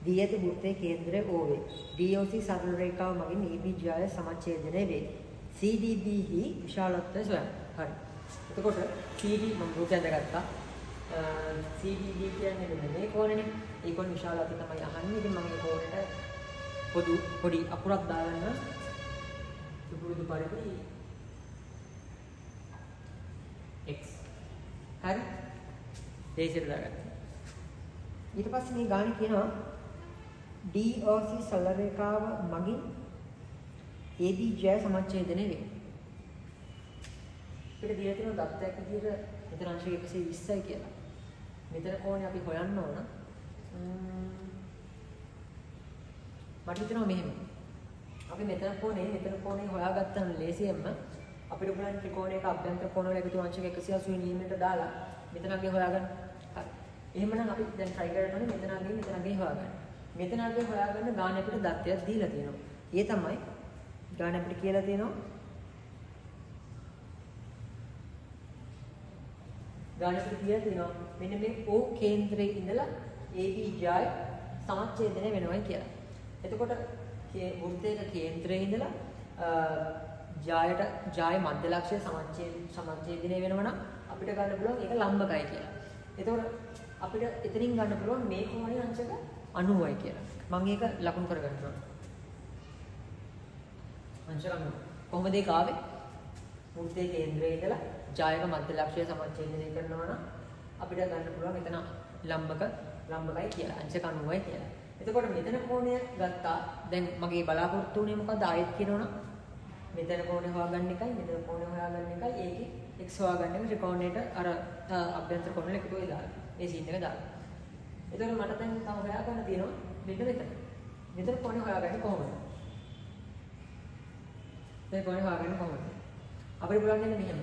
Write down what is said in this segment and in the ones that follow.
දී ඇති වෘත්තයේ කේන්ද්‍රය O වේ. DOC සරල රේඛාව මගින් EBජය සමච්ඡේදනය වේ. CDB හි විශාලත්වය සොයන්න. හරි. එතකොට CD මම රූපය දැක්කා. CDB කියන්නේ මෙන්න මේ කෝණෙනේ. ඒ කෝණ විශාලත්වය තමයි අහන්නේ. ඉතින් මම මේ කෝණයට පොඩි අකුරක් දාගන්න. සුපුරුදු පරිදි x. හරි. දේශයට දාගන්න. ඊට පස්සේ මේ ගාන කියනවා DOC සරල රේඛාව මගින් ABජය සමච්ඡේදනය වේ. අපිට දීලා තියෙන දත්තයක් විදිහට මෙතන අංශක 120යි කියලා. මෙතන කෝණේ අපි හොයන්න ඕන. මට හිතෙනවා මෙහෙම. අපි මෙතන කෝණේ හොයාගත්තාම ලේසියෙන්ම අපිට පුළුවන් ත්‍රිකෝණයක අභ්‍යන්තර කෝණ වල එකතු අංශක 180 නියමයට දාලා මෙතන අගේ හොයාගන්න. හරි. එහෙමනම් අපි දැන් try කරන්න ඕනේ මෙතන අගේ හොයාගන්න. මෙතන අගේ හොයාගන්න ගාන අපිට දත්තයක් දීලා තියෙනවා. ඒ තමයි ගාන අපිට කියලා තියෙනවා ගාන අපිට කියලා තියෙනවා මෙන්න මේ O කේන්ද්‍රයේ ඉඳලා AB ජය සමච්ඡේදනය වෙනවයි කියලා. එතකොට වෘත්තයක කේන්ද්‍රයේ ඉඳලා ජය මධ්‍ය ලක්ෂ්‍ය සමච්ඡේදනය වෙනවා නම් අපිට ගන්න පුළුවන් ඒක ලම්බකයි කියලා. එතකොට අපිට එතනින් ගන්න පුළුවන් මේ කෝණයේ අංශක 90යි කියලා. මම ඒක ලකුණු කරගන්න ඕන. අංශක 90. කොහොමද ඒක ආවේ? වෘත්තයේ කේන්ද්‍රයේ ඉඳලා ජයක මධ්‍ය ලක්ෂ්‍ය සමච්ඡේදනය කරනවා නම් අපිට ගන්න පුළුවන් එතන ලම්බකයි කියලා. අංශක 90යි කියලා. එතකොට මෙතන කෝණය ගත්තා. දැන් මගේ බලාපොරොත්තු වෙන්නේ මොකද්ද? ආයෙත් කියනවනම් මෙතන කෝණය හොයාගන්න එකයි මෙතන කෝණය හොයාගන්න එකයි ඒකේ x හොයාගන්න එක ත්‍රිකෝණයට අර අභ්‍යන්තර කෝණවල එකතු වෙලා දාලා. මේ සීන් එක දාලා. එතකොට මට දැන් තව හොයාගන්න තියෙනවා මෙතන. මෙතන කෝණය හොයාගන්නේ කොහොමද? මේ කෝණය හොයාගන්නේ කොහොමද? අපිට පුළුවන් දෙන්නේ මෙහෙම.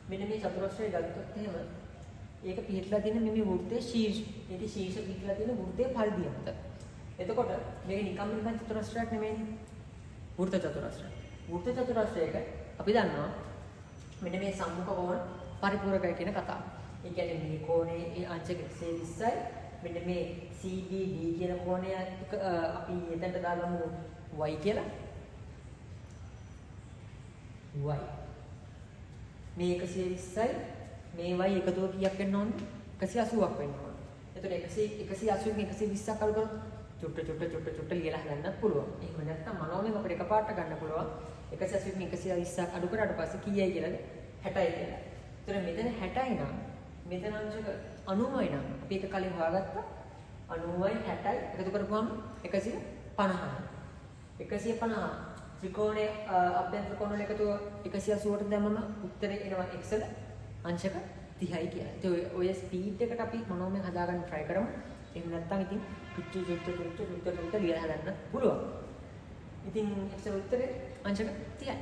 මෙන්න මේ චතුරස්‍රය ගත්තොත් එහෙම ඒක පිළිట్లా තියෙන මේ වෘත්තයේ ශීර්ෂ. ඒකේ ශීර්ෂ පිළිట్లా තියෙන වෘත්තයේ පරිධිය මත. එතකොට මේක නිකම් චතුරස්‍රයක් නෙමෙයිනේ. වෘත්ත චතුරස්‍රයක්. වෘත්ත චතුරස්‍රයක අපි දන්නවා මෙන්න මේ සම්මුඛ කෝණ පරිපූර්ණකයි කියන කතාව. ඒ කියන්නේ මේ කෝණයේ ඒ අංශක 120යි මෙන්න මේ CBD කියන කෝණය අපි එතනට දාගමු y කියලා. y මේ 120යි මේ y එකතුව කීයක් වෙන්න ඕනද? 180ක් වෙන්න ඕන. එතකොට 180 න් 120ක් අඩු කරොත් චුට්ට ලියලා හදන්නත් පුළුවන්. එහෙම නැත්නම් මනෝමයෙන් අපිට එකපාරට ගන්න පුළුවන් 180 න් 120ක් අඩු කරාට පස්සේ කීයයි කියලාද? 60යි කියලා. එතකොට මෙතන 60යි නම් මෙතන අංශක 90යි නම් අපි ඒක කලින් හොයාගත්තා 90යි 60යි එකතු කරපුවම 150යි. 150 ත්‍රිකෝණයේ අභ්‍යන්තර කෝණ වල එකතුව 180ට දැම්මම උත්තරේ එනවා x ල අංශක 30යි කියලා. ඉතින් ඔය ස්පීඩ් එකට අපි මොනෝමෙන් හදාගන්න try කරමු. එහෙම නැත්නම් ඉතින් පිටු ලියලා හදන්න පුළුවන්. ඉතින් x ල උත්තරේ අංශක 30යි.